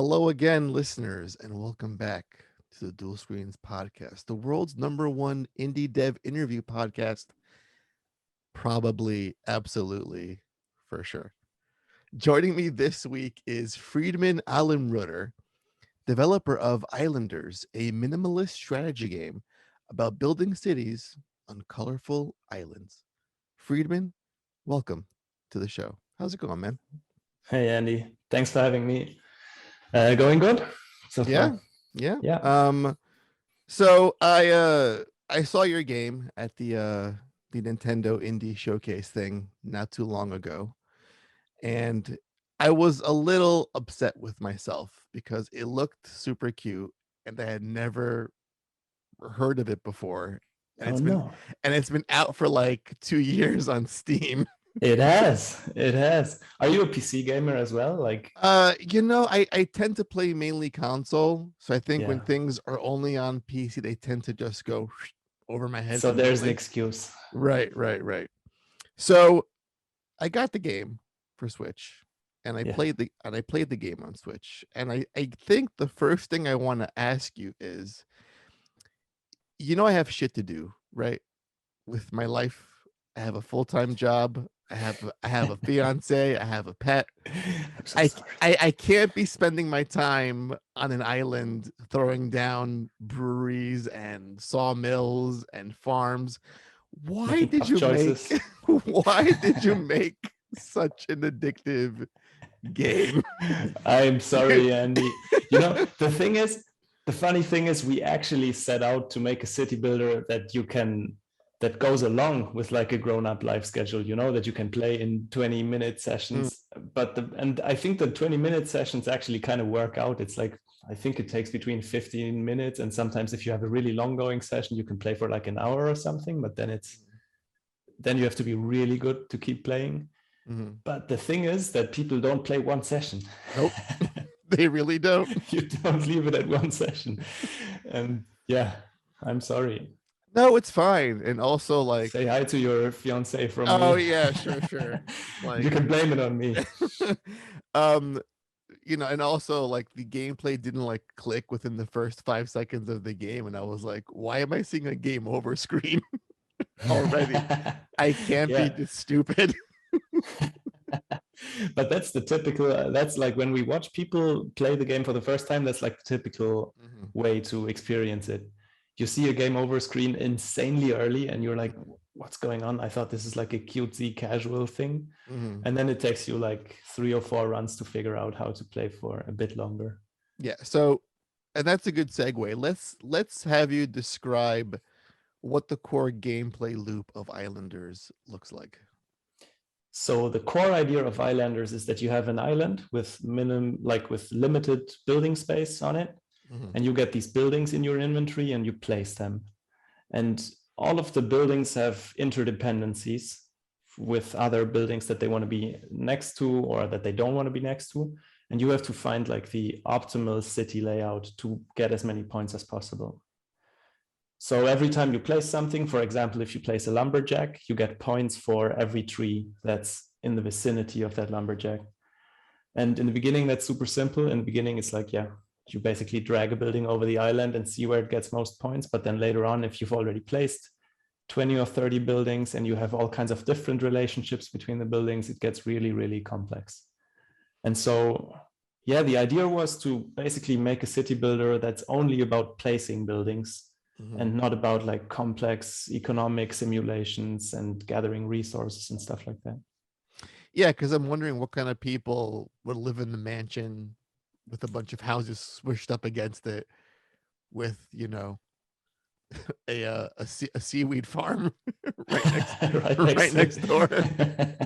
Hello again, listeners, and welcome back to the Dual Screens podcast, the world's #1 indie dev interview podcast. Probably, absolutely, for sure. Joining me this week is Friedemann Allmenröder, developer of Islanders, a minimalist strategy game about building cities on colorful islands. Friedemann, welcome to the show. How's it going, man? Hey, Andy. Thanks for having me. Going good so Yeah, far? yeah. Yeah. So I saw your game at the Nintendo Indie Showcase thing not too long ago, and I was a little upset with myself because it looked super cute and I had never heard of it before. And Oh, it's been no. out for like 2 years on Steam. It has. It has. Are you a PC gamer as well? I tend to play mainly console, so I think when Yeah. things are only on PC, they tend to just go over my head So there's an completely. excuse. Right. So I got the game for Switch, and I Yeah. played the game on Switch. And I think the first thing I want to ask you is, I have shit to do, right? With my life. I have a full-time job. I have a fiance. I have a pet. I'm so I, sorry. I can't be spending my time on an island throwing down breweries and sawmills and farms. Why Making did tough you make choices. why did you make such an addictive game? I'm sorry, Andy. The funny thing is, we actually set out to make a city builder that goes along with like a grown-up life schedule, that you can play in 20-minute Mm, sessions. And I think the 20-minute sessions actually kind of work out. It's like, I think it takes between 15 minutes, and sometimes if you have a really long going session, you can play for like an hour or something, but then you have to be really good to keep playing. mhm. But the thing is that people don't play one session. Nope, they really don't. You don't leave it at one session. And yeah, I'm sorry. No, it's fine. And also, like, Say hi to your fiance from oh me. yeah, sure. You Like, can blame it on me. um, and also like the gameplay didn't like click within the first 5 seconds of the game, and I was like, why am I seeing a game over screen already? I can't be Yeah. this stupid. But that's the typical, that's like when we watch people play the game for the first time, that's like the typical Mhm. way to experience it. You see a game over screen insanely early and you're like, what's going on? I thought this is like a cutesy casual thing. Mhm. And then it takes you like 3 or 4 runs to figure out how to play for a bit longer. Yeah, so and that's a good segue. Let's have you describe what the core gameplay loop of Islanders looks like. So the core idea of Islanders is that you have an island with with limited building space on it, Mhm. and you get these buildings in your inventory and you place them. And all of the buildings have interdependencies with other buildings that they want to be next to or that they don't want to be next to. And you have to find like the optimal city layout to get as many points as possible. So every time you place something, for example, if you place a lumberjack, you get points for every tree that's in the vicinity of that lumberjack. And in the beginning, that's super simple. In the beginning, it's like, yeah, you basically drag a building over the island and see where it gets most points. But then later on, if you've already placed 20 or 30 buildings and you have all kinds of different relationships between the buildings, it gets really, really complex. And so, yeah, the idea was to basically make a city builder that's only about placing buildings Mhm. and not about like complex economic simulations and gathering resources and stuff like that. Yeah, because I'm wondering what kind of people would live in the mansion with a bunch of houses swished up against it with, a seaweed farm right next Right right next to next door. it.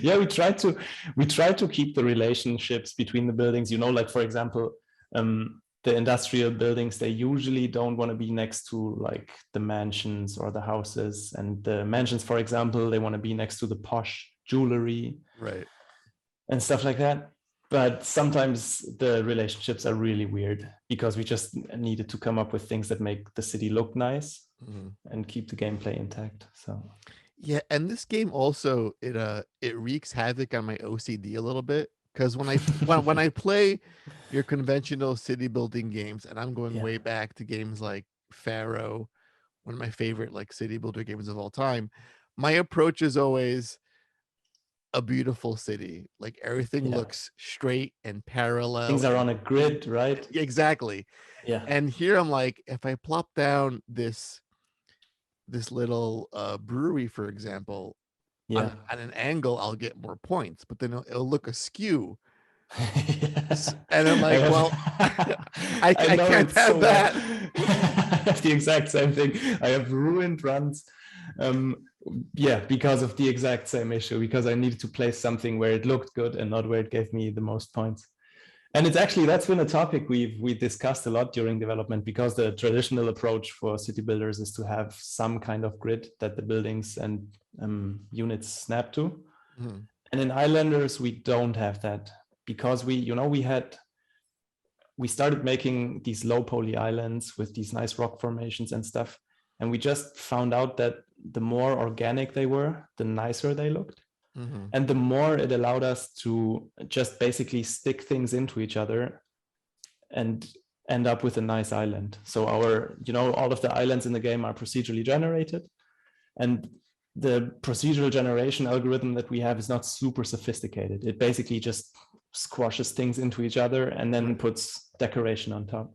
Yeah, we try to keep the relationships between the buildings, like for example, the industrial buildings, they usually don't want to be next to like the mansions or the houses, and the mansions, for example, they want to be next to the posh jewelry Right. and stuff like that. But sometimes the relationships are really weird because we just needed to come up with things that make the city look nice Mhm. and keep the gameplay intact. So Yeah, and this game also it wreaks havoc on my OCD a little bit Because when I play your conventional city building games, and I'm going Yeah, way back to games like Pharaoh, one of my favorite like city builder games of all time, my approach is always a beautiful city. Like everything yeah. looks straight and parallel Things are and on a grid, right? exactly. Yeah, And here I'm like, if I plop down this little brewery, for example, yeah. at an angle, I'll get more points, but then it'll look askew. Yeah. And I'm I like, well, have, I I know can't it have so well. that. I have the exact same thing. I have ruined runs. Um, yeah, because of the exact same issue, because I needed to place something where it looked good and not where it gave me the most points. And it's actually, that's been a topic we discussed a lot during development, because the traditional approach for city builders is to have some kind of grid that the buildings and units snap to. Mhm. And in Islanders, we don't have that, because we started making these low poly islands with these nice rock formations and stuff. And we just found out that the more organic they were, the nicer they looked. Mhm. And the more it allowed us to just basically stick things into each other and end up with a nice island. So all of the islands in the game are procedurally generated. And the procedural generation algorithm that we have is not super sophisticated. It basically just squashes things into each other and then puts decoration on top.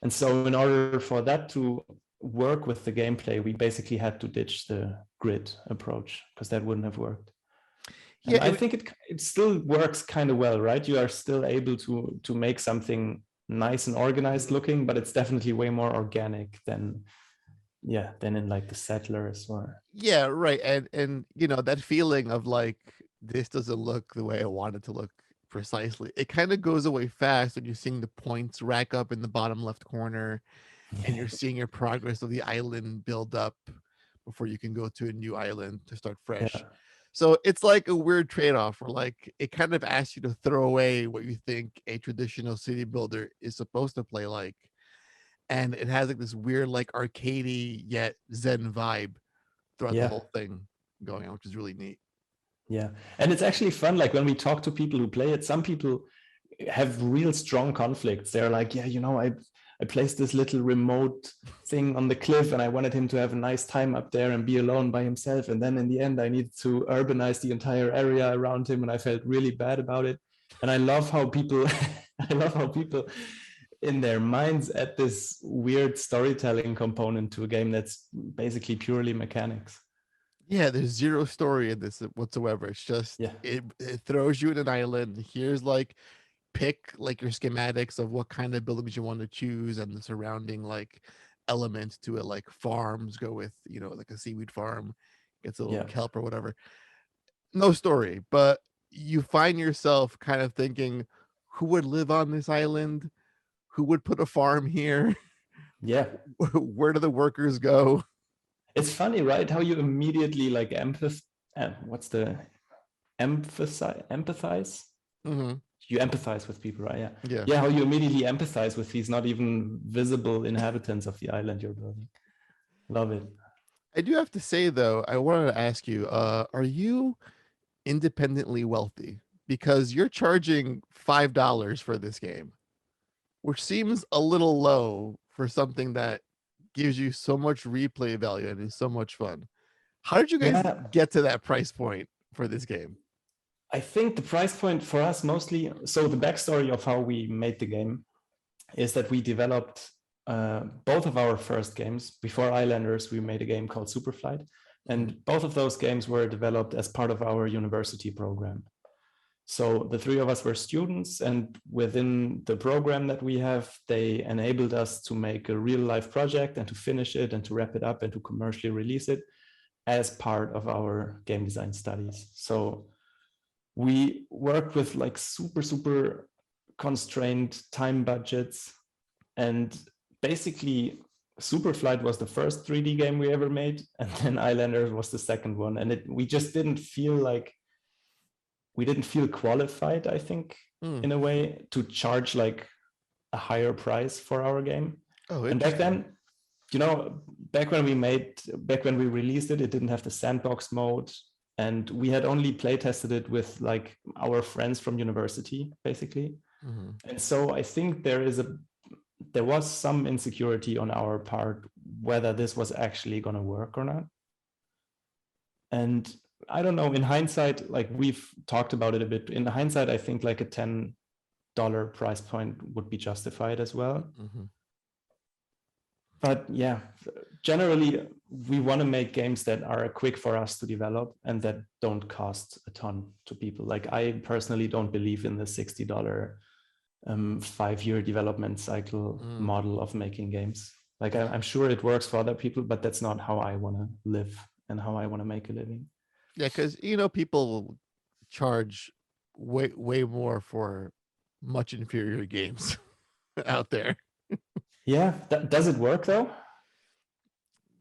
And so in order for that to work with the gameplay, we basically had to ditch the grid approach, because that wouldn't have worked. Yeah, And I think it still works kind of well, right? You are still able to make something nice and organized looking, but it's definitely way more organic than in like the Settlers or yeah, right. And that feeling of like this doesn't look the way I want it to look precisely. It kind of goes away fast when you're seeing the points rack up in the bottom left corner and you're seeing your progress of the island build up before you can go to a new island to start fresh. yeah, So it's like a weird trade-off where like it kind of asks you to throw away what you think a traditional city builder is supposed to play like. And it has like this weird, like arcadey yet zen vibe throughout the yeah, whole thing going on, which is really neat. yeah. And it's actually fun. Like when we talk to people who play it, some people have real strong conflicts. They're like, yeah, I placed this little remote thing on the cliff and I wanted him to have a nice time up there and be alone by himself. And then in the end, I needed to urbanize the entire area around him. And I felt really bad about it. And I love how people, I love how people in their minds add this weird storytelling component to a game that's basically purely mechanics. Yeah, there's zero story in this whatsoever. It's just Yeah. it throws you in an island. Here's like pick like your schematics of what kind of buildings you want to choose and the surrounding like elements to it, like farms go with, like a seaweed farm, gets a little Yeah. kelp or whatever. No story, but you find yourself kind of thinking, who would live on this island? Who would put a farm here? Yeah. Where do the workers go? It's funny, right? How you immediately like what's the empathize? Hmm. You empathize with people, right? Yeah. Yeah. Yeah, how you immediately empathize with these not even visible inhabitants of the island you're building. Love it. I do have to say though, I wanted to ask you, are you independently wealthy? Because you're charging $5 for this game, which seems a little low for something that gives you so much replay value and is so much fun. How did you guys Yeah, get to that price point for this game? I think the price point for us mostly, so the backstory of how we made the game is that we developed both of our first games. Before Islanders, we made a game called Superflight. And both of those games were developed as part of our university program. So the three of us were students, and within the program that we have, they enabled us to make a real life project and to finish it and to wrap it up and to commercially release it as part of our game design studies. So we worked with like super constrained time budgets, and basically Superflight was the first 3D game we ever made, and then Islanders was the second one. And we just didn't feel qualified, I think, Mm. in a way, to charge like a higher price for our game. Oh, And back interesting. then, back when we released it, it didn't have the sandbox mode. and we had only play tested it with like our friends from university, basically. And so I think there was some insecurity on our part whether this was actually going to work or not. And I don't know, in hindsight, like we've talked about it a bit, in hindsight, I think like a $10 price point would be justified as well. But yeah, generally we want to make games that are quick for us to develop and that don't cost a ton to people. Like I personally don't believe in the $60 5-year development cycle model of making games. Like I'm sure it works for other people, but that's not how I want to live and how I want to make a living. Yeah, because people charge way more for much inferior games out there. Yeah, does it work though?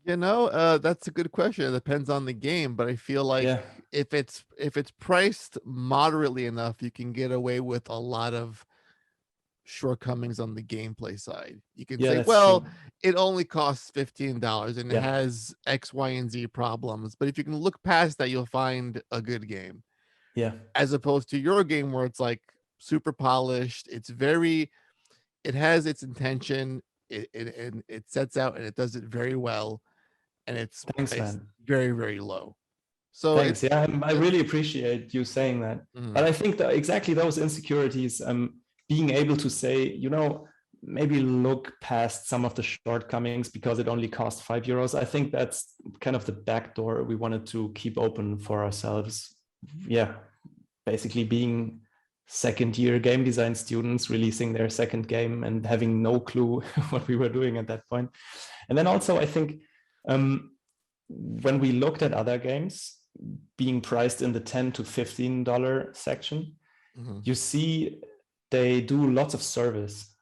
That's a good question. It depends on the game, but I feel like if it's priced moderately enough, you can get away with a lot of shortcomings on the gameplay side. You can say, well, true. It only costs $15 and it has X, Y, and Z problems. But if you can look past that, you'll find a good game. Yeah. As opposed to your game where it's like super polished. It has its intention. It sets out and it does it very well. And it's very, very low. So thanks. I really appreciate you saying that. But I think that exactly those insecurities, being able to say, maybe look past some of the shortcomings because it only costs €5. I think that's kind of the back door we wanted to keep open for ourselves. Yeah, basically being second-year game design students releasing their second game and having no clue what we were doing at that point. And then also, I think when we looked at other games being priced in the $10 to $15 section, you see they do lots of service.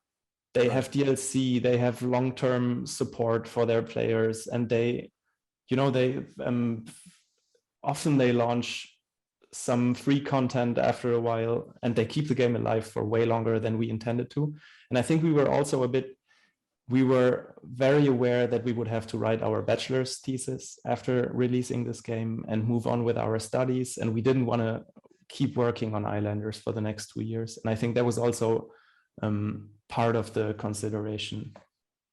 They have DLC, they have long-term support for their players, and they often they launch some free content after a while, and they keep the game alive for way longer than we intended to. And I think we were very aware that we would have to write our bachelor's thesis after releasing this game and move on with our studies. And we didn't want to keep working on Islanders for the next 2 years. And I think that was also part of the consideration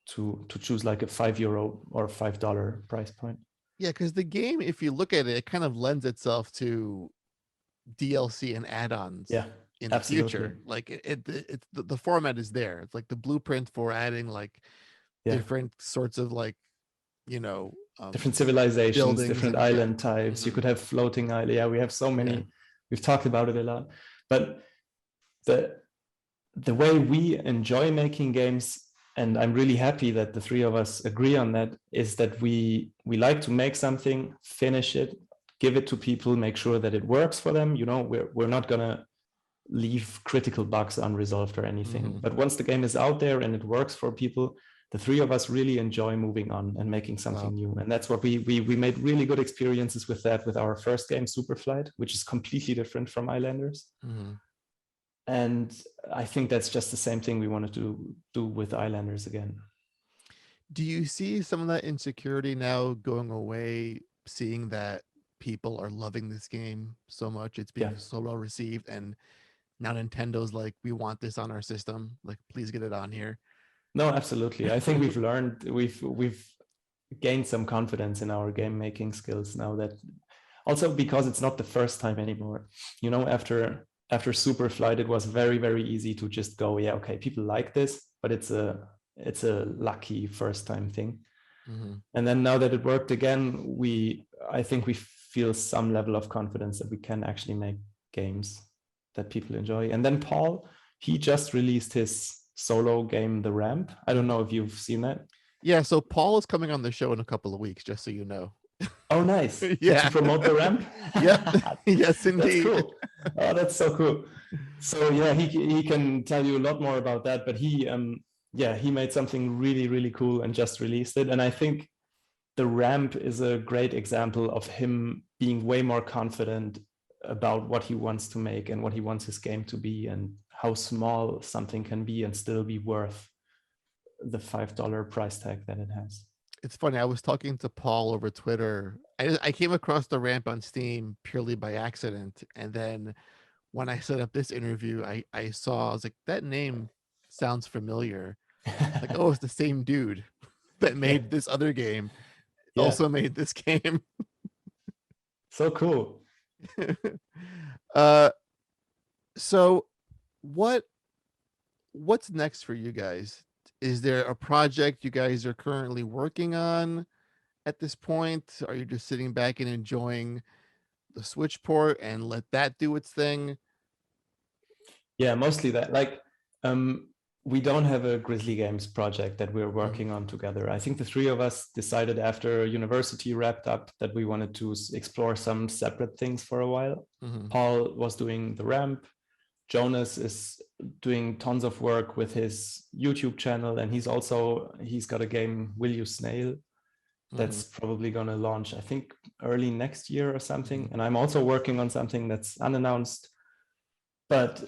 to choose like a €5 or $5 price point. Yeah, because the game, if you look at it, it kind of lends itself to DLC and add-ons. Yeah. In the future, like it's the format is there. It's like the blueprint for adding like different sorts of like different civilizations, different island types. You could have floating island. Yeah, we have so many. We've talked about it a lot, but the way we enjoy making games, and I'm really happy that the three of us agree on that, is that we like to make something, finish it, give it to people, make sure that it works for them. We're not gonna leave critical bugs unresolved or anything. But once the game is out there and it works for people, the three of us really enjoy moving on and making something new. And that's what we made really good experiences with that with our first game, Superflight, which is completely different from Islanders. And I think that's just the same thing we wanted to do with Islanders again. Do you see some of that insecurity now going away, seeing that people are loving this game so much, it's being so well received, and now Nintendo's like, we want this on our system, like please get it on here? No, absolutely. I think we've learned, we've gained some confidence in our game making skills now, that also because it's not the first time anymore. After Superflight, it was very, very easy to just go, yeah, okay, people like this, but it's a lucky first time thing. And then now that it worked again, I think we feel some level of confidence that we can actually make games that people enjoy. And then Paul, he just released his solo game, The Ramp. I don't know if you've seen that. Yeah, so Paul is coming on the show in a couple of weeks, just so you know. Oh, nice. Yeah. To promote The Ramp? Yep. Yes, indeed. That's cool. Oh, that's so cool. So yeah, he can tell you a lot more about that, but he made something really, really cool and just released it. And I think The Ramp is a great example of him being way more confident about what he wants to make and what he wants his game to be, and how small something can be and still be worth the $5 price tag that it has. It's funny. I was talking to Paul over Twitter. I came across the ramp on Steam purely by accident, and then when I set up this interview, I saw, I was like, that name sounds familiar. Like, oh, it's the same dude that Yeah, made this other game, yeah, also made this game. so cool. uh, so what what's next for you guys? Is there a project you guys are currently working on at this point? Are you just sitting back and enjoying the Switch port and let that do its thing? Yeah, mostly that. Like, um, we don't have a Grizzly Games project that we're Mhm, working on together. I think the three of us decided after university wrapped up that we wanted to explore some separate things for a while. mhm, Paul was doing the ramp. Jonas is doing tons of work with his YouTube channel, and he's got a game, Will You Snail, mhm, that's probably going to launch, I think, early next year or something. mhm, And I'm also working on something that's unannounced, but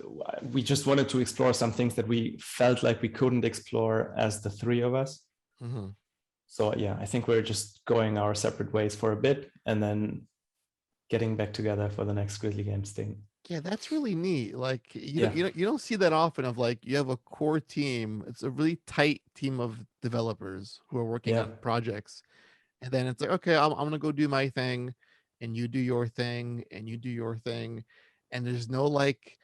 we just wanted to explore some things that we felt like we couldn't explore as the three of us. mhm. So yeah, I think we're just going our separate ways for a bit and then getting back together for the next Grizzly Games thing. Yeah, that's really neat. Like Yeah, you don't see that often of like you have a core team. It's a really tight team of developers who are working yeah. on projects. And then it's like, okay, I'm gonna go do my thing, and you do your thing, and you do your thing. And there's no like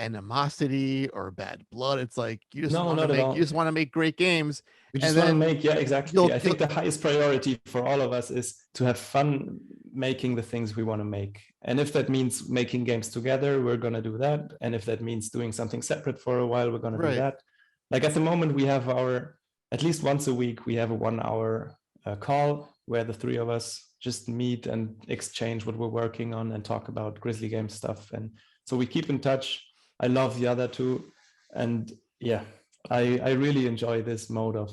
animosity or bad blood. It's like No, not at you just all. want to make great games. We And just want to then make, yeah, exactly. I you'll think the highest priority for all of us is to have fun making the things we want to make. And if that means making games together, we're going to do that. And if that means doing something separate for a while, we're going to do right. that. Like at the moment, we have at least once a week, we have a 1 hour call where the three of us just meet and exchange what we're working on and talk about Grizzly Game stuff. And so we keep in touch. I love the other two. And yeah, I really enjoy this mode of,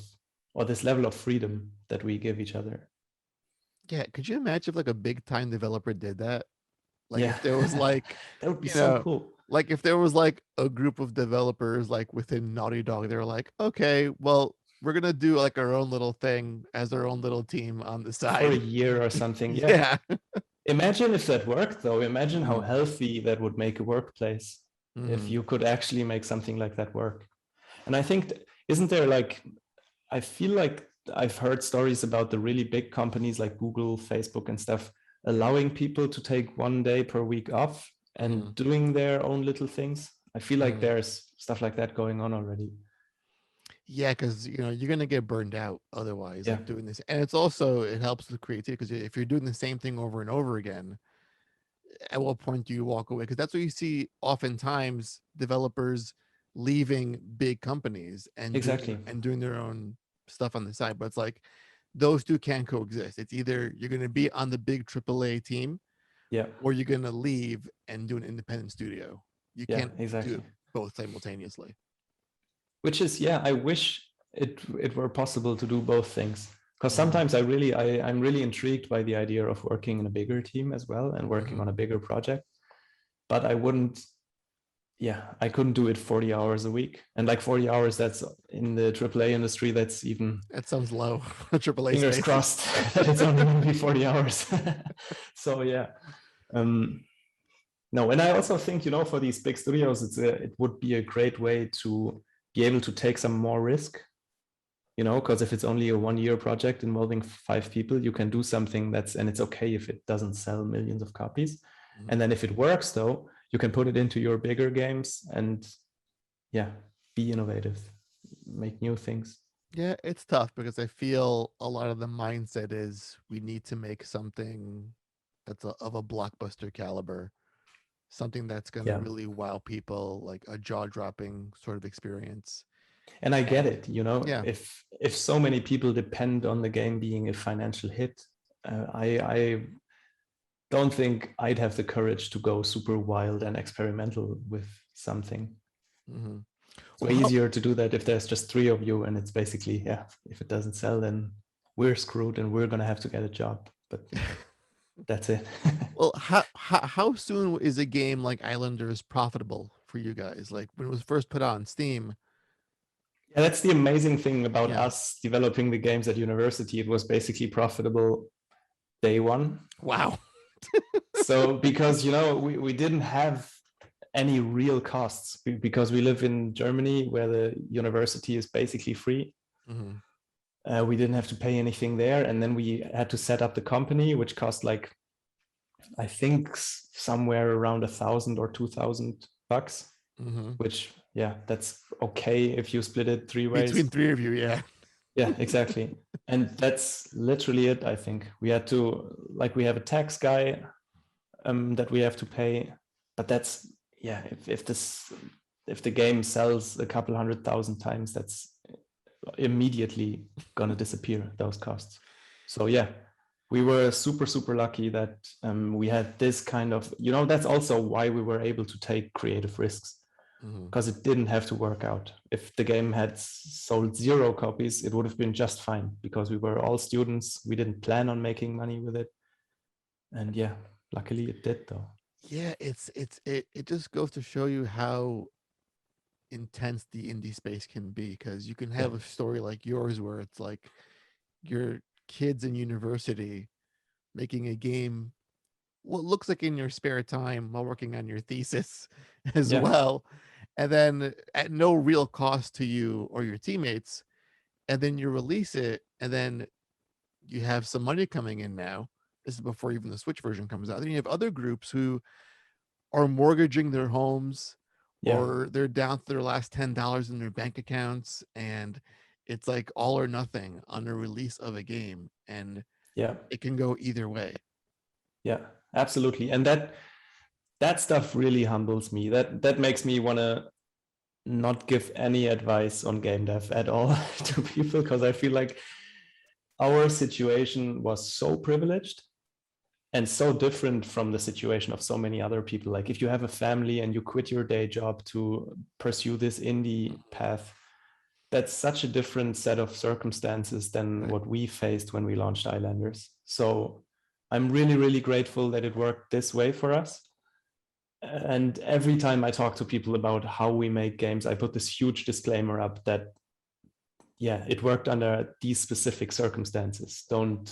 or this level of freedom that we give each other. Yeah, could you imagine if like a big time developer did that? Like Yeah, if there was like, that would be you so know, cool. like if there was like a group of developers like within Naughty Dog, they were like, okay, well, we're gonna do like our own little thing as our own little team on the For a side. year or something. Yeah. Yeah. Imagine if that worked, though. Imagine how Mhm, healthy that would make a workplace if mhm, you could actually make something like that work. And I think, isn't there like, I feel like I've heard stories about the really big companies like Google, Facebook, and stuff allowing people to take 1 day per week off and mhm, doing their own little things. I feel like mhm. there's stuff like that going on already. Yeah, because you're gonna get burned out otherwise, Yeah, like doing this. And it's also it helps with creativity because if you're doing the same thing over and over again, at what point do you walk away? Because that's what you see oftentimes developers leaving big companies exactly. and doing their own stuff on the side. But it's like those two can't coexist. It's either you're gonna be on the big AAA team Yeah, or you're gonna leave and do an independent studio. You yeah, can't do exactly. both simultaneously. Which is, yeah, I wish it were possible to do both things. Because Mhm, sometimes I'm really intrigued by the idea of working in a bigger team as well and working mhm. on a bigger project. But I wouldn't, yeah, I couldn't do it 40 hours a week. And like 40 hours, that's in the AAA industry, that's even That sounds low for AAA fingers space. crossed that it's only going to be 40 hours. So yeah. Um, no, and I also think, for these big studios, it would be a great way to be able to take some more risk, because if it's only a 1 year project involving 5 people, you can do something and it's okay if it doesn't sell millions of copies. Mhm. And then if it works, though, you can put it into your bigger games and yeah, be innovative, make new things. Yeah, it's tough because I feel a lot of the mindset is we need to make something that's of a blockbuster caliber, something that's going to Yeah. really wow people, like a jaw-dropping sort of experience. And I get And it, yeah, if so many people depend on the game being a financial hit, I don't think I'd have the courage to go super wild and experimental with something. hmm It's well, way easier to do that if there's just three of you and it's basically, yeah, if it doesn't sell, then we're screwed and we're going to have to get a job. But that's it. well, how soon is a game like Islanders profitable for you guys? Like when it was first put on Steam, Yeah, that's the amazing thing about Yeah. us developing the games at university. It was basically profitable day one. Wow. So because, we didn't have any real costs because we live in Germany where the university is basically free. Mm-hmm. We didn't have to pay anything there. And then we had to set up the company, which cost like, I think somewhere around 1,000 or $2,000, Mm-hmm. which, yeah, that's okay if you split it three Between ways. three of you, yeah. Yeah, exactly. And that's literally it, I think. We had to, like, we have a tax guy that we have to pay, but that's, yeah, if the game sells a couple 100,000 times, that's immediately gonna disappear, those costs. So yeah, we were super, super lucky that we had this kind of, that's also why we were able to take creative risks, because it didn't have to work out. If the game had sold 0 copies, it would have been just fine because we were all students. We didn't plan on making money with it. And yeah, luckily it did though. Yeah, it just goes to show you how intense the indie space can be, because you can Yeah, have a story like yours where it's like your kids in university making a game what looks like in your spare time while working on your thesis as yeah, well, and then at no real cost to you or your teammates, and then you release it, and then you have some money coming in now. This is before even the Switch version comes out. Then you have other groups who are mortgaging their homes, yeah, or they're down to their last $10 in their bank accounts, and it's like all or nothing on the release of a game, and yeah, it can go either way. yeah, absolutely. And that stuff really humbles me. That makes me want to not give any advice on game dev at all to people, because I feel like our situation was so privileged and so different from the situation of so many other people. Like if you have a family and you quit your day job to pursue this indie path, that's such a different set of circumstances than Right. what we faced when we launched Islanders. So I'm really, really grateful that it worked this way for us. And every time I talk to people about how we make games, I put this huge disclaimer up that, yeah, it worked under these specific circumstances. Don't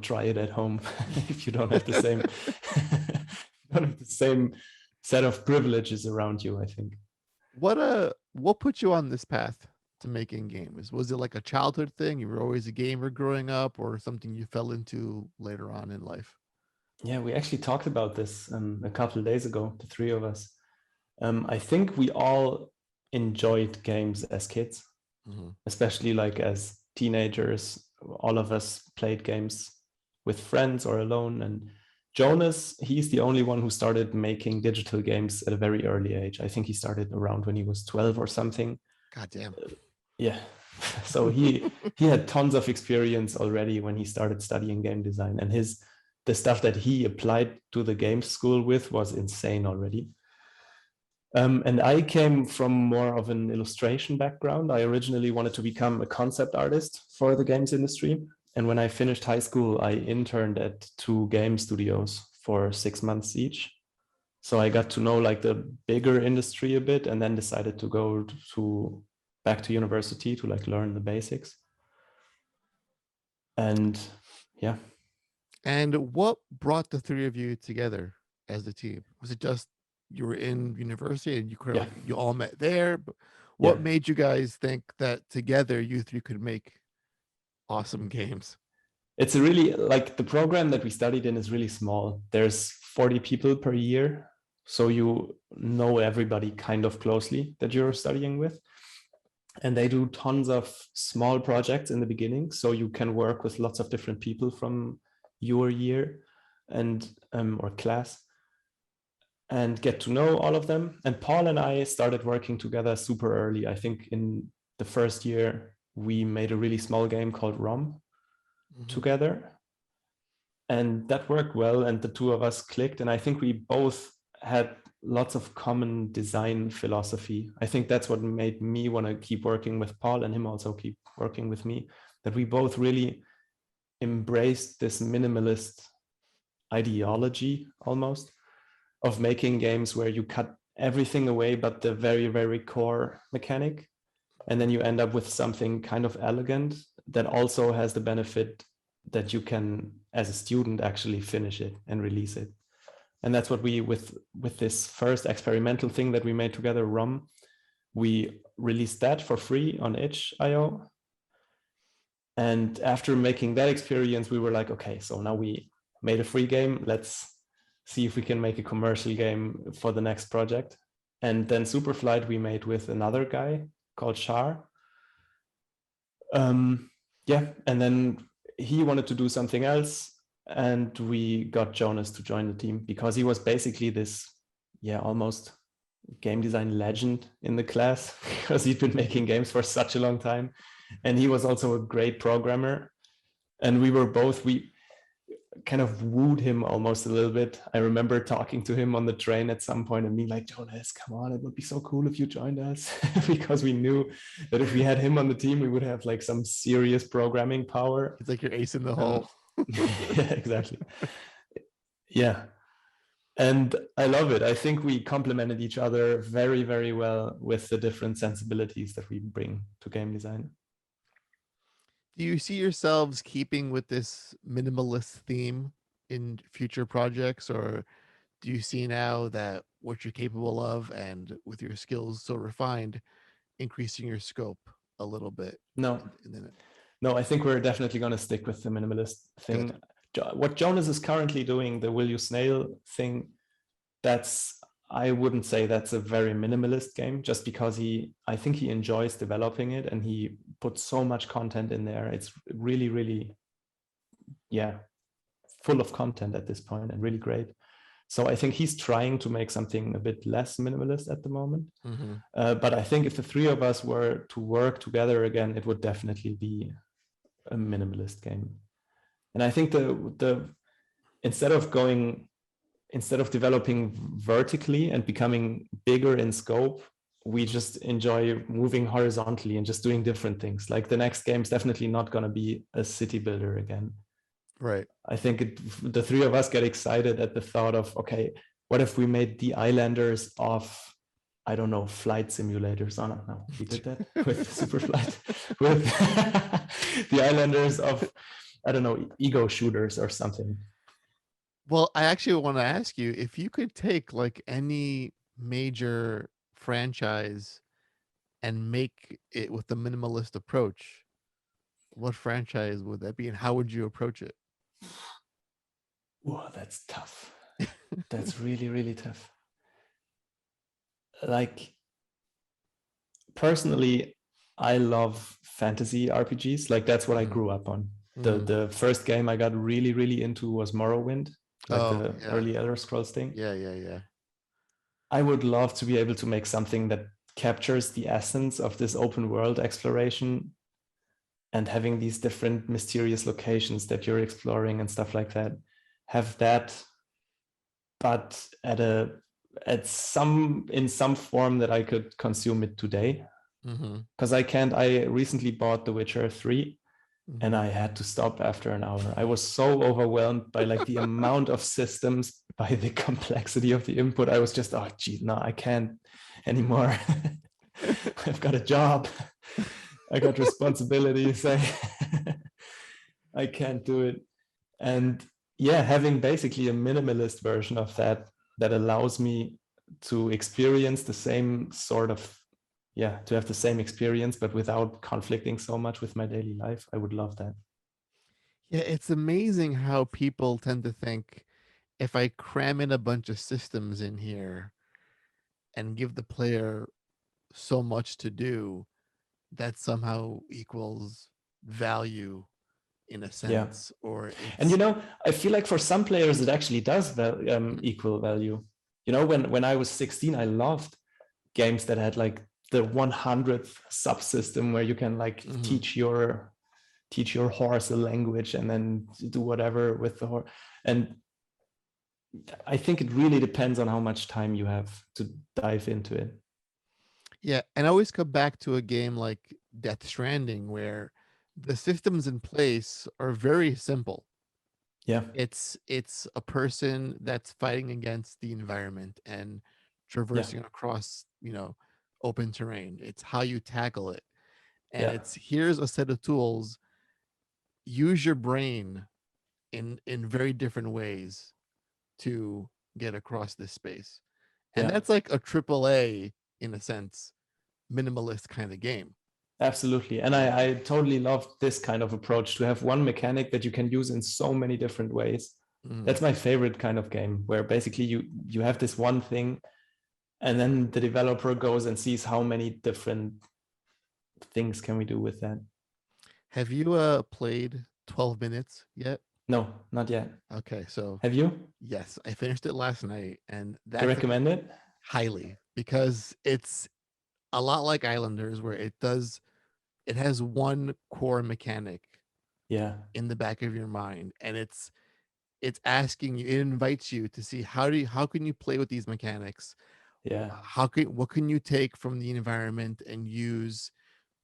try it at home if you don't have the same don't have the same set of privileges around you, I think. What put you on this path to making games? Was it like a childhood thing? You were always a gamer growing up, or something you fell into later on in life? Yeah, we actually talked about this a couple of days ago, the three of us. I think we all enjoyed games as kids, Mm-hmm. especially like as teenagers. All of us played games with friends or alone. And Jonas, he's the only one who started making digital games at a very early age. I think he started around when he was 12 or something. God damn. Yeah. So he had tons of experience already when he started studying game design, and the stuff that he applied to the game school with was insane already. And I came from more of an illustration background. I originally wanted to become a concept artist for the games industry. And when I finished high school, I interned at 2 game studios for 6 months each. So I got to know like the bigger industry a bit, and then decided to go back to university to like learn the basics. And yeah. And what brought the three of you together as a team? Was it just you were in university and Yeah. you all met there? But Yeah. what made you guys think that together you three could make awesome games? It's a really, like, the program that we studied in is really small. There's 40 people per year. So you know everybody kind of closely that you're studying with. And they do tons of small projects in the beginning. So you can work with lots of different people from your year and or class, and get to know all of them. And Paul and I started working together super early. I think in the first year, we made a really small game called ROM together. And that worked well. And the two of us clicked. And I think we both had lots of common design philosophy. I think that's what made me want to keep working with Paul, and him also keep working with me, that we both really embraced this minimalist ideology almost of making games where you cut everything away but the very, very core mechanic. And then you end up with something kind of elegant that also has the benefit that you can, as a student, actually finish it and release it. And that's what we, with this first experimental thing that we made together, ROM, we released that for free on itch.io. And after making that experience, we were like, okay, so now we made a free game. Let's see if we can make a commercial game for the next project. And then Superflight we made with another guy called Shar. Yeah, and then he wanted to do something else, and we got Jonas to join the team because he was basically this, almost game design legend in the class because he'd been making games for such a long time, and he was also a great programmer. And we kind of wooed him almost a little bit. I remember talking to him on the train at some point and being like, Jonas, come on, it would be so cool if you joined us. Because we knew that if we had him on the team, we would have like some serious programming power. It's like your ace in the hole. Yeah, exactly. Yeah. And I love it. I think we complemented each other very, very well with the different sensibilities that we bring to game design. Do you see yourselves keeping with this minimalist theme in future projects, or do you see now that what you're capable of and with your skills so refined, increasing your scope a little bit? No, I think we're definitely going to stick with the minimalist thing. Good. What Jonas is currently doing, the Will You Snail thing, I wouldn't say that's a very minimalist game, just because I think he enjoys developing it and he puts so much content in there. It's really, really, full of content at this point and really great. So I think he's trying to make something a bit less minimalist at the moment. Mm-hmm. But I think if the three of us were to work together again, it would definitely be a minimalist game. And I think instead of developing vertically and becoming bigger in scope, we just enjoy moving horizontally and just doing different things. Like the next game is definitely not going to be a city builder again. Right. I think the three of us get excited at the thought of, okay, what if we made the islanders of, I don't know, flight simulators? Oh, no, we did that with Superflight. With the islanders of, I don't know, ego shooters or something. Well, I actually want to ask you if you could take like any major franchise and make it with the minimalist approach, what franchise would that be and how would you approach it? Whoa, that's tough. That's really, really tough. Like, personally, I love fantasy RPGs. Like, that's what I grew up on. The first game I got really, really into was Morrowind, like the early Elder Scrolls thing. Yeah. I would love to be able to make something that captures the essence of this open world exploration and having these different mysterious locations that you're exploring and stuff like that. Have that, but in some form that I could consume it today. Because I recently bought The Witcher 3 and I had to stop after an hour. I was so overwhelmed by like the amount of systems, by the complexity of the input. I was just, no, I can't anymore. I've got a job. I got responsibilities. I can't do it. And having basically a minimalist version of that allows me to experience the same sort of, to have the same experience, but without conflicting so much with my daily life. I would love that. Yeah, it's amazing how people tend to think if I cram in a bunch of systems in here and give the player so much to do, that somehow equals value in a sense. And I feel like for some players it actually does equal value. When I was 16, I loved games that had like the 100th subsystem where you can like teach your horse a language and then do whatever with the horse. And I think it really depends on how much time you have to dive into it. Yeah, and I always come back to a game like Death Stranding where the systems in place are very simple. Yeah. It's a person that's fighting against the environment and traversing across, open terrain. It's how you tackle it. And Yeah. it's here's a set of tools. Use your brain in very different ways to get across this space. And Yeah. that's like a triple A in a sense, minimalist kind of game. Absolutely. And I totally love this kind of approach to have one mechanic that you can use in so many different ways. Mm. That's my favorite kind of game, where basically you have this one thing, and then the developer goes and sees how many different things can we do with that. Have you played 12 minutes yet? No, not yet. Okay, so Have you? yes, I finished it last night, and Do you that's recommend it? highly because it's a lot like Islanders, where it has one core mechanic Yeah. in the back of your mind, and it's asking you, it invites you to see how can you play with these mechanics, Yeah. what can you take from the environment and use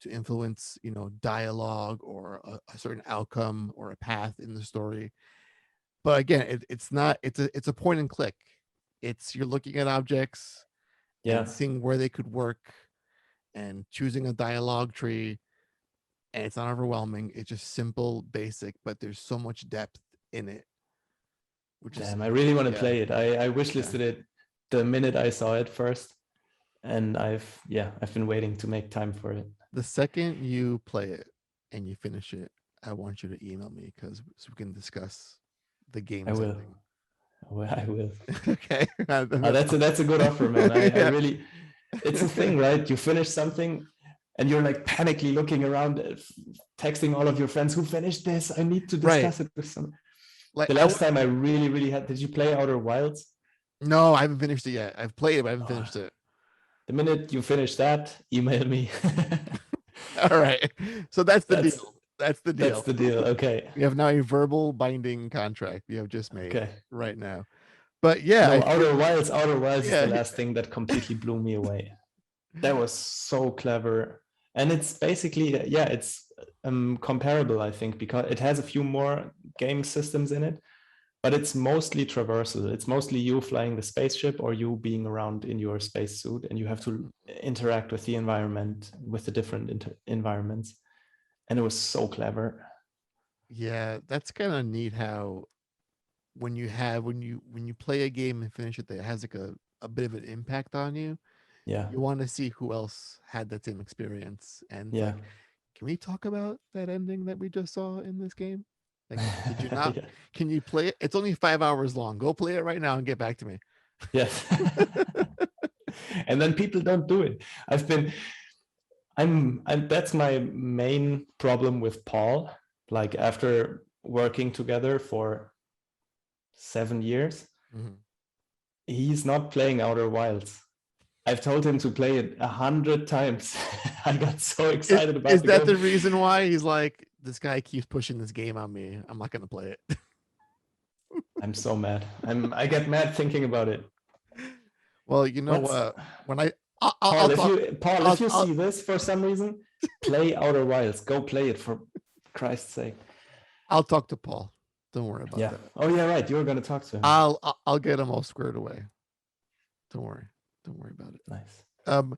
to influence dialogue or a certain outcome or a path in the story. But again, it's not it's a point and click. It's you're looking at objects and Yeah. seeing where they could work and choosing a dialogue tree, and it's not overwhelming. It's just simple, basic, but there's so much depth in it, which is Damn, I really want to yeah, play it. I yeah. wishlisted it the minute I saw it first. And I've been waiting to make time for it. The second you play it and you finish it, I want you to email me because so we can discuss the I game's will. ending. I will. Okay. Oh, that's a good offer, man. I Yeah. really, it's a thing, right? You finish something and you're like panically looking around, texting all of your friends who finished this. I need to Right. discuss it with some. Like The last time I really, really had, did you play Outer Wilds? no, I haven't finished it yet. I've played it, but I haven't Oh, finished it. the minute you finish that, email me. All right. So that's the that's deal. That's the that's deal. the deal. Okay. We have now a verbal binding contract we have just made Okay. right now. But yeah, I No, feel Outer Wilds is the yeah, last thing that completely blew me away. That was so clever. And it's basically, yeah, it's comparable, I think, because it has a few more game systems in it, but it's mostly traversal. It's mostly you flying the spaceship or you being around in your spacesuit, and you have to interact with the environment, with the different environments. And it was so clever. yeah, that's kind of neat how when you play a game and finish it that has like a bit of an impact on you, Yeah. you want to see who else had that same experience. And Yeah. like, can we talk about that ending that we just saw in this game? Like, did you not? Yeah. Can you play it? It's only 5 hours long. Go play it right now and get back to me. Yes. And then people don't do it. I've been I'm that's my main problem with Paul. Like after working together for 7 years, Mhm. he's not playing Outer Wilds. I've told him to play it 100 times. I got so excited Is about the that game. the reason why he's like, this guy keeps pushing this game on me? I'm not gonna play it. I'm so mad. I get mad thinking about it. Well, you know What's what? When I'll Paul? talk. If you I'll see this for some reason, play Outer Wilds. Go play it for Christ's sake. I'll talk to Paul. Don't worry about Yeah. that. Oh yeah, right. You were gonna talk to him. I'll get him all squared away. Don't worry. Don't worry about it. Nice. Um, you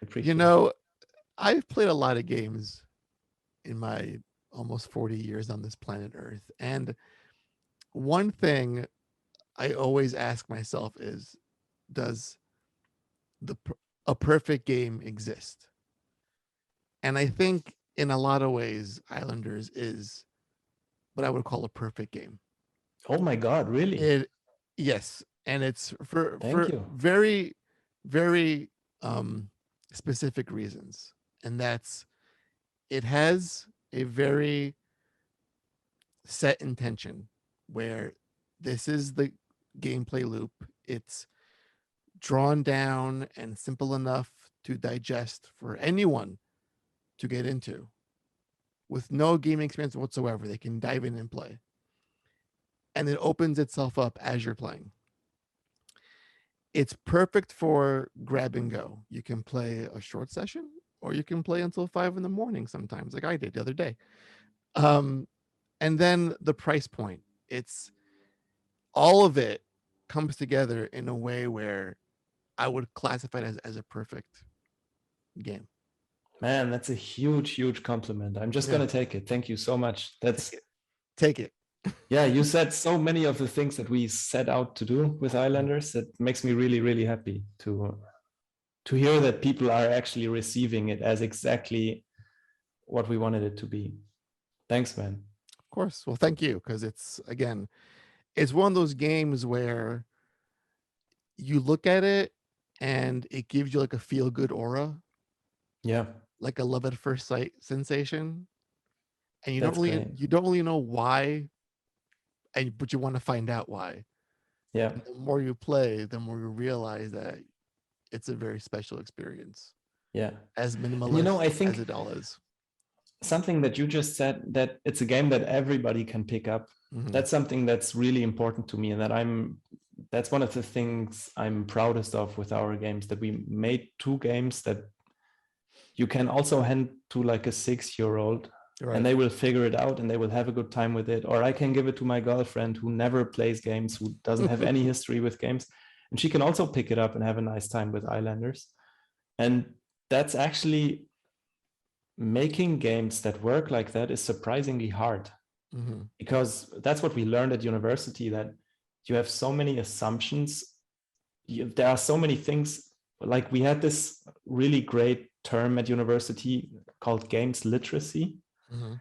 Appreciate it. know, I've played a lot of games in my almost 40 years on this planet Earth, and one thing I always ask myself is, does the a perfect game exist? And I think in a lot of ways, Islanders is what I would call a perfect game. Oh my God, really? It yes, and it's Thank for you. very very um specific reasons, and that's it has a very set intention where this is the gameplay loop. It's drawn down and simple enough to digest for anyone to get into with no gaming experience whatsoever. They can dive in and play. And it opens itself up as you're playing. It's perfect for grab and go. You can play a short session or you can play until 5 in the morning sometimes, like I did the other day. Um, and then the price point. It's all of it comes together in a way where I would classify it as a perfect game. Man, that's a huge, huge compliment. I'm just Yeah, gonna take it. Thank you so much. take That's it. Take it. yeah, you said so many of the things that we set out to do with Mhm. Islanders. That makes me really, really happy to hear that people are actually receiving it as exactly what we wanted it to be. Thanks, man. Of course. Well, thank you, because it's again, it's one of those games where you look at it and it gives you like a feel good aura, Yeah, like a love at first sight sensation, and you don't that's really great. you don't really know why, and but you want to find out why. Yeah. And the more you play, the more you realize that it's a very special experience, Yeah. as And you know, minimalist I as think it all is. something that you just said, that it's a game that everybody can pick up. Hmm. That's something that's really important to me, and that's one of the things I'm proudest of with our games, that we made two games that you can also hand to like a 6-year old and Right. they will figure it out and they will have a good time with it. Or I can give it to my girlfriend who never plays games, who doesn't have any history with games, and she can also pick it up and have a nice time with Islanders. And that's actually, making games that work like that is surprisingly hard, Hmm. because that's what we learned at university, that you have so many assumptions. There are so many things, like we had this really great term at university called games literacy, Hmm.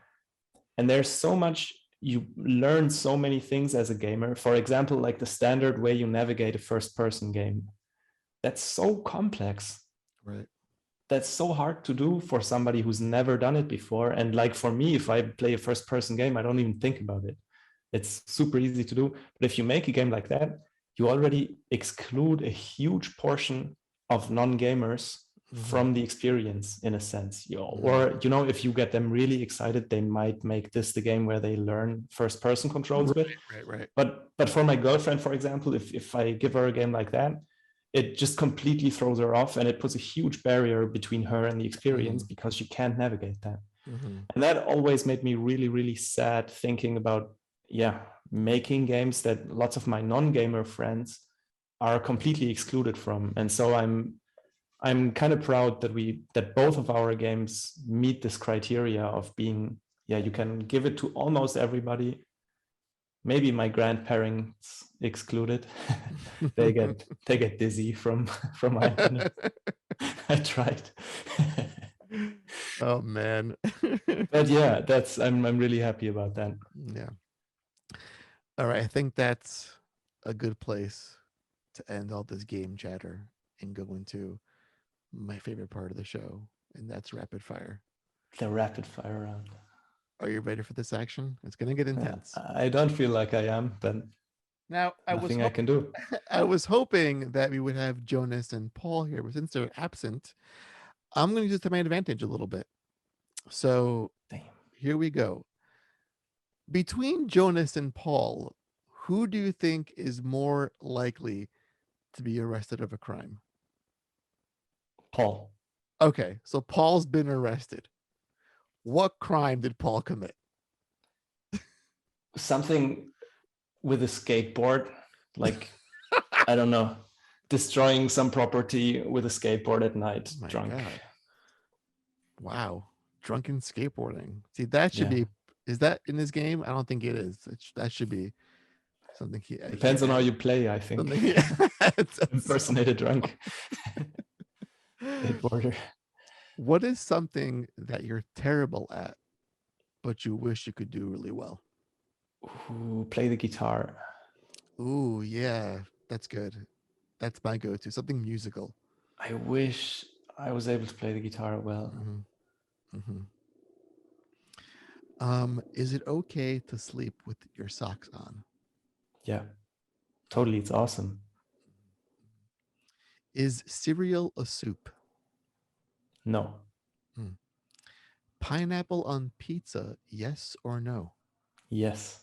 and there's so much, you learn so many things as a gamer. For example, like the standard way you navigate a first person game, that's so complex, Right. that's so hard to do for somebody who's never done it before. And like for me, if I play a first person game, I don't even think about it. It's super easy to do. But if you make a game like that, you already exclude a huge portion of non-gamers Hmm. from the experience, in a sense. Hmm. Or if you get them really excited, they might make this the game where they learn first person controls with. Right. Right. Right. But for my girlfriend, for example, if I give her a game like that, it just completely throws her off, and it puts a huge barrier between her and the experience, Hmm. because she can't navigate that. Hmm. And that always made me really, really sad, thinking about, yeah, making games that lots of my non-gamer friends are completely excluded from. And so I'm kind of proud that both of our games meet this criteria of being, yeah, you can give it to almost everybody. Maybe my grandparents excluded. they get dizzy from my I tried. Oh man. But yeah, I'm really happy about that. Yeah. All right. I think that's a good place to end all this game chatter and go into my favorite part of the show, and that's rapid fire. The rapid fire round. Are you ready for this action? It's gonna get intense. I don't feel like I am, but Now, nothing I can do. I was hoping that we would have Jonas and Paul here, but since they're absent, I'm gonna use it to my advantage a little bit. So Damn. here we go. Between Jonas and Paul, who do you think is more likely to be arrested of a crime? Paul. Okay, so Paul's been arrested. What crime did Paul commit? Something with a skateboard, like, I don't know, destroying some property with a skateboard at night, Oh my drunk. god. Wow. Drunken skateboarding. See, that should Yeah. be, is that in this game? I don't think it is. That should be something he Depends on how adds. you play, I think. Something he adds. Impersonate a drunk skateboarder. What is something that you're terrible at, but you wish you could do really well? Who play the guitar. Ooh, yeah, that's good. That's my go-to. Something musical. I wish I was able to play the guitar well. Hmm. Hmm. Is it okay to sleep with your socks on? Yeah, totally. It's awesome. Is cereal a soup? No. Hmm. Pineapple on pizza, yes or no? Yes.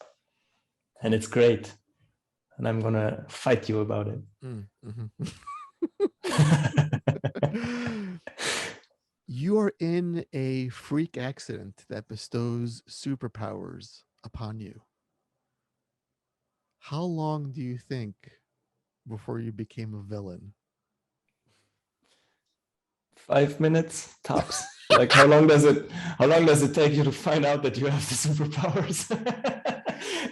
And Hmm. it's great. And I'm going to fight you about it. Mm-hmm. You are in a freak accident that bestows superpowers upon you. How long do you think before you became a villain? 5 minutes tops. Like how long does it take you to find out that you have the superpowers?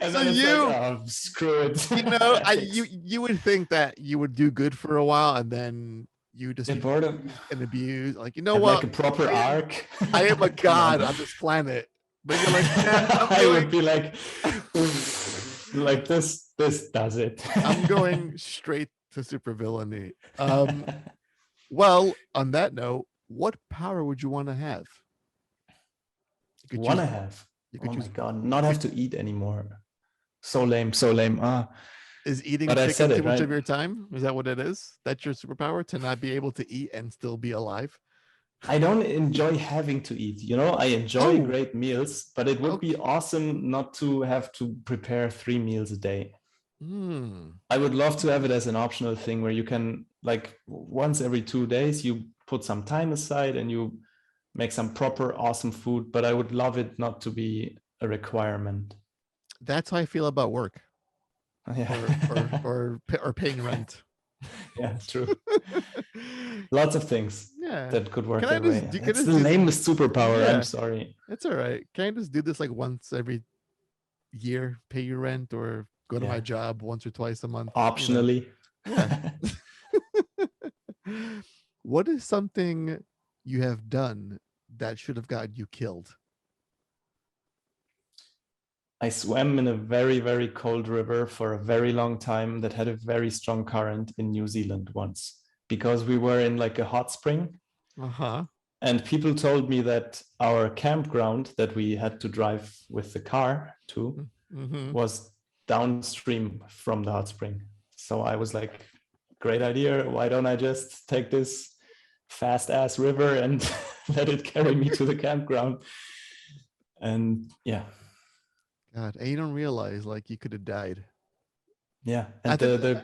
And So then it's you, like, oh, screw it. you would think that you would do good for a while and then you just Get be bored of used and abused. Like, you know have like what? a proper I am arc. I am a Come on. god on this planet. But you're like, nah, I would be like this does it. I'm going straight to supervillainy. Well, on that note, what power would you want to have? You could Want choose to one. have. You could Oh my choose. god, not have to eat anymore. So lame, so lame. Is eating But I chicken said too it, much right? of your time? Is that what it is? That's your superpower, to not be able to eat and still be alive? I don't enjoy having to eat. I enjoy Oh, great meals, but it would be okay. awesome not to have to prepare 3 meals a day. Hmm. I would love to have it as an optional thing where you can, like, once every 2 days, you put some time aside and you make some proper awesome food. But I would love it not to be a requirement. That's how I feel about work or Yeah. or paying rent. Yeah, true. Lots of things Yeah. that could work Can I that just way. do? Can I It's just the do? lamest superpower. I'm Yeah, sorry. it's all right. Can I just do this like once every year? Pay your rent or go to Yeah. my job once or twice a month. Optionally. Yeah. What is something you have done that should have gotten you killed? I swam in a very, very cold river for a very long time that had a very strong current in New Zealand once because we were in like a hot spring. Uh-huh. And people told me that our campground that we had to drive with the car to Mm-hmm. was downstream from the hot spring. So I was like, great idea. Why don't I just take this fast ass river and let it carry me to the campground? And yeah. God, and you don't realize like you could have died. Yeah. I And think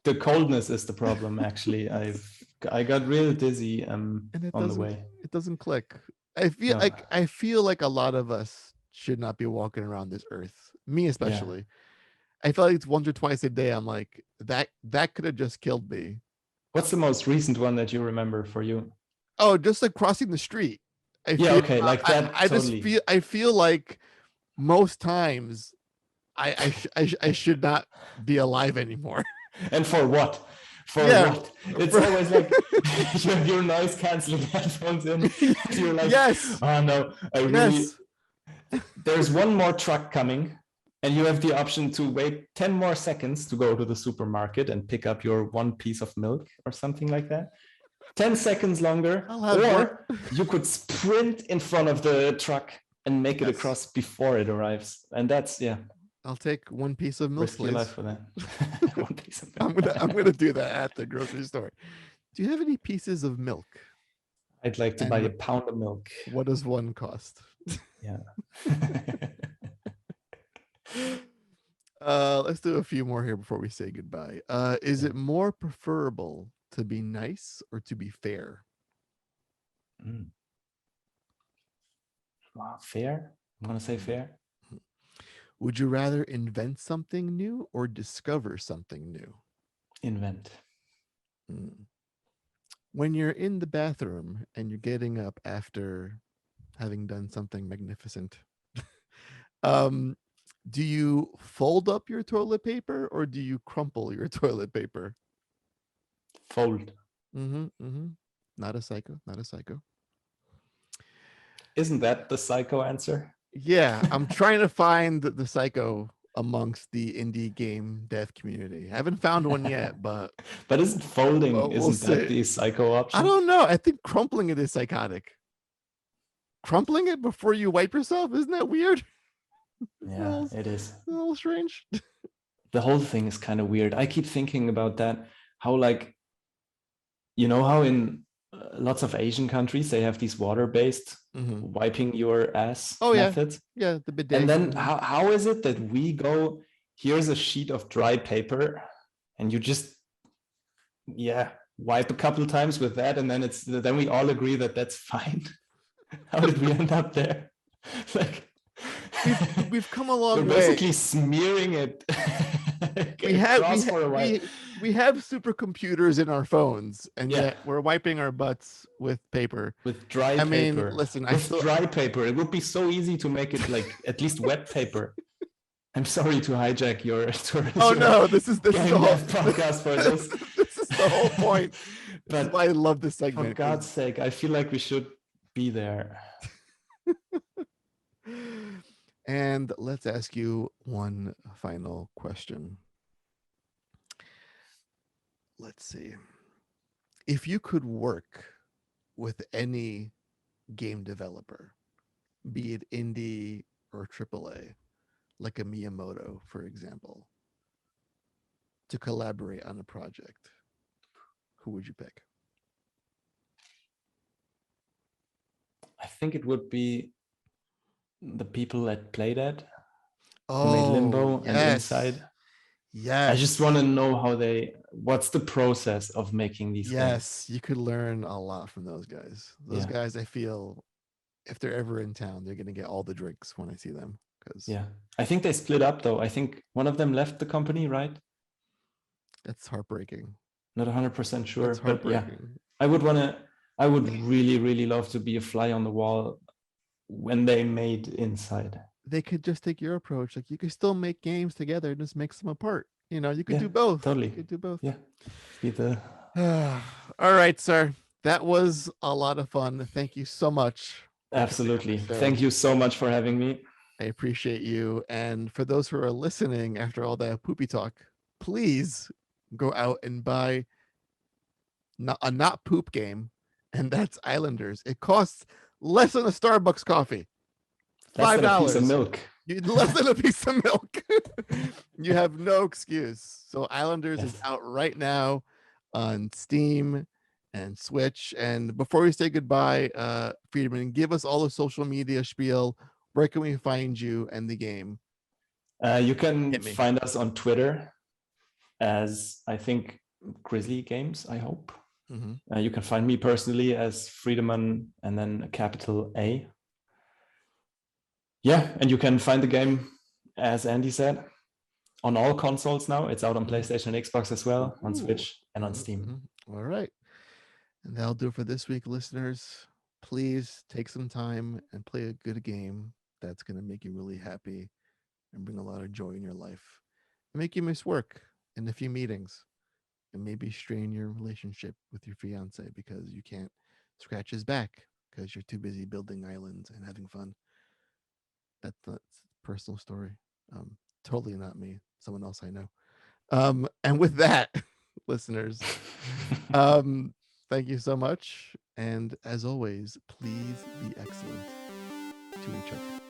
the coldness is the problem, actually. I got real dizzy and on the way. it doesn't click. No. I feel like a lot of us should not be walking around this earth. Me Yeah. especially. I feel like it's once or twice a day. I'm like, that could have just killed me. What's the most recent one that you remember for you? Oh, just like crossing the street. I Yeah, feel okay, like that I just totally. feel like most times I should not be alive anymore. And for what? For Yeah. what? It's always like you have your noise canceling headphones in. You're like, Yes. oh no, Yes. there's one more truck coming, and you have the option to wait 10 more seconds to go to the supermarket and pick up your one piece of milk or something like that. 10 seconds longer, or you could sprint in front of the truck and make it across before it arrives. And that's, yeah. I'll take one piece of milk, Risk your life please. for that. One piece of milk. I'm gonna do that at the grocery store. Do you have any pieces of milk? I'd like to buy a pound of milk. What does one cost? Yeah. Let's do a few more here before we say goodbye. Is it more preferable to be nice or to be fair? Fair? I'm gonna say fair. Would you rather invent something new or discover something new? Invent. When you're in the bathroom and you're getting up after having done something magnificent, do you fold up your toilet paper or do you crumple your toilet paper? Fold. Not a psycho. Not a psycho. Isn't that the psycho answer? Yeah, I'm trying to find the psycho amongst the indie game dev community. I haven't found one yet, but isn't folding, we'll isn't that the psycho option? I don't know. I think crumpling it is psychotic. Crumpling it before you wipe yourself, isn't that weird? Yeah, it is. A little strange. The whole thing is kind of weird. I keep thinking about that. How, like, how in lots of Asian countries they have these water-based wiping your ass methods. Yeah, the bidet. And then how is it that we go, here's a sheet of dry paper and you just wipe a couple of times with that, and then we all agree that that's fine. How did we end up there? Like, we've come a long way. We're basically smearing it we have Pause for a while. we have supercomputers in our phones, and Yeah. yet we're wiping our butts with paper. With dry I mean, paper. listen, With dry paper. It would be so easy to make it like at least wet paper. I'm sorry to hijack your Oh no, this is the game whole dev podcast for this. This is the whole point. This is But why I love this for segment. God's sake, I feel like we should be there. And let's ask you one final question. Let's see. If you could work with any game developer, be it indie or AAA, like a Miyamoto, for example, to collaborate on a project, who would you pick? I think it would be the people that Playdead, Oh, who made Limbo yes. and Inside. Yes. I just want to know what's the process of making these games. Yes, you could learn a lot from those guys. Those guys, I feel, if they're ever in town, they're going to get all the drinks when I see them. Yeah, I think they split up though. I think one of them left the company, right? That's heartbreaking. Not 100% sure, That's but yeah, heartbreaking. I would really, really love to be a fly on the wall when they made Inside. They could just take your approach. Like, you could still make games together and just mix them apart. You know, you could do both. Totally. You could do both. Yeah. Be the All right, sir. That was a lot of fun. Thank you so much. Absolutely. Thank you so much for having me. I appreciate you. And for those who are listening after all that poopy talk, please go out and buy a not poop game, and that's Islanders. It costs less than a Starbucks coffee. $5. Less than a piece of milk. Less than a piece of milk. You have no excuse. So Islanders is out right now on Steam and Switch. And before we say goodbye, Friedemann, give us all the social media spiel. Where can we find you and the game? You can find us on Twitter as, I think, Grizzly Games, I hope. Mm-hmm. You can find me personally as Friedemann and then a capital A. Yeah, and you can find the game, as Andy said, on all consoles now. It's out on PlayStation and Xbox as well, on Switch and on Steam. All right. And that'll do it for this week, listeners. Please take some time and play a good game that's going to make you really happy and bring a lot of joy in your life and make you miss work and a few meetings and maybe strain your relationship with your fiance because you can't scratch his back because you're too busy building islands and having fun. That's a personal story. Totally not me. Someone else I know. And with that, listeners, thank you so much. And as always, please be excellent to each other.